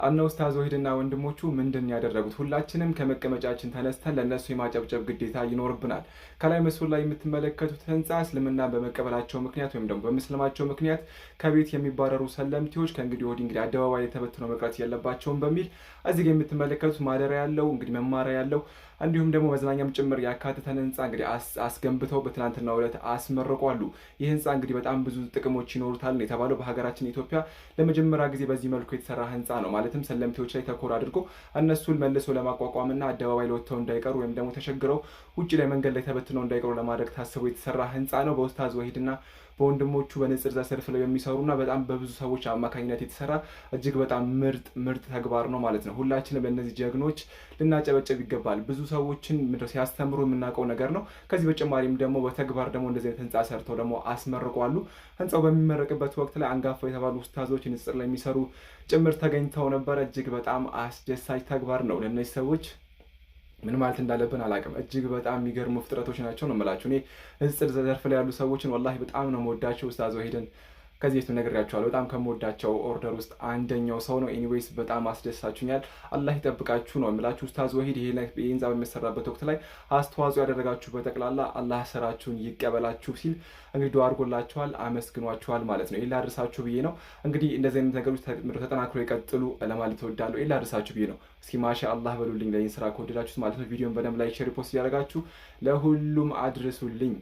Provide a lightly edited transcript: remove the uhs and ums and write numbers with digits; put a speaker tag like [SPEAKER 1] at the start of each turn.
[SPEAKER 1] አነ ኡስታዝ ወሂድና ወንድሞቹ ምንድን ያደረጉት? ሁላችንም ከመቀመጫችን ተነስተን ለነሱ የማጨብጨብ ግዴታ ይኖርብናል። ከላይ ምስሉ ላይ የምትመለከቱት ህንፃ እስልምና በመቀበላቸው ምክንያት ወይም ደግሞ በመስለማቸው ምክንያት ከቤት የሚባረሩ ሰለምቲዎች ከእንግዲህ ወዲህ እንግዲህ አደባባይ ተበትነው መቅረት የለባቸውም በሚል እዚህ ጋር የምትመለከቱት ማደሪያ ያለው እንግዲህ መማሪያ ያለው እንዲሁም ደግሞ መዝናኛም ጭምር ያካተተን ህንፃ እንግዲህ አስገንብተው በትናንትናው ዕለት አስመርቋሉ። ይህ ህንፃ እንግዲህ በጣም ብዙ ጥቅሞች ይኖሩታል ነው የተባለው። በሀገራችን ኢትዮጵያ ለመጀመሪያ ጊዜ በዚህ መልኩ የተሰራ ህንፃ ነው። ማለትም ሰለምቴዎች ላይ ተኮር አድርጎ እነሱን መልሶ ለማቋቋምና አደባባይ ለወጥተው እንዳይቀሩ ወይም ደግሞ ተቸግረው ውጭ ላይ መንገድ ላይ ተበትነው እንዳይቀሩ ለማድረግ ታስቦ የተሰራ ህንፃ ነው። በኡስታዝ ወሂድና በወንድሞቹ በንጽር ዘርፍ ላይ የሚሰሩና በጣም በብዙ ሰዎች አማካኝነት የተሰራ እጅግ በጣም ምርጥ ተግባር ነው ማለት ነው። ሁላችንም ለእነዚህ ጀግኖች ልናጨበጨብ ይገባል። ብዙ ሰዎችን ሲያስተምሩ የምናውቀው ነገር ነው። ከዚህ በተጨማሪም ደግሞ በተግባር ደግሞ እንደዚህ አይነት ህንፃ ሰርተው ደግሞ አስመርቋሉ። ህንፃው በሚመረቅበት ወቅት ላይ አንጋፋ የተባሉ ኡስታዞች ንጽር ላይ የሚሰሩ ጭምር ተገኝተው ነበረ። እጅግ በጣም አስደሳች ተግባር ነው። ለእነዚህ ሰዎች ምን ማለት እንዳለብን አላውቅም። እጅግ በጣም የሚገርሙ ፍጥረቶች ናቸው ነው የምላችሁ። እኔ ንጽር ዘርፍ ላይ ያሉ ሰዎችን ወላሂ በጣም ነው የምወዳቸው። ኡስታዝ ወሂድን ከዚህ በፊት ነግሬያቸዋለሁ። በጣም ከምወዳቸው ኦርደር ውስጥ አንደኛው ሰው ነው። ኤኒዌይስ በጣም አስደሳችሁኛል። አላህ ይጠብቃችሁ ነው የምላችሁ። ኡስታዝ ወሂድ ይሄ ህንፃ በሚሰራበት ወቅት ላይ አስተዋጽኦ ያደረጋችሁ በጠቅላላ አላህ ስራችሁን ይቀበላችሁ ሲል እንግዲህ ዱዓ አድርጎላችኋል፣ አመስግኗችኋል ማለት ነው። ይሄን ላድርሳችሁ ብዬ ነው። እንግዲህ እንደዚህ አይነት ነገሮች ተጠናክሮ ይቀጥሉ ለማለት እወዳለሁ። ይሄን ላድርሳችሁ ብዬ ነው። እስኪ ማሻ አላህ በሉልኝ ለይህን ስራ ከወደዳችሁት ማለት ነው። ቪዲዮን በደንብ ላይክ፣ ሼር፣ ፖስት እያደረጋችሁ ለሁሉም አድርሱልኝ።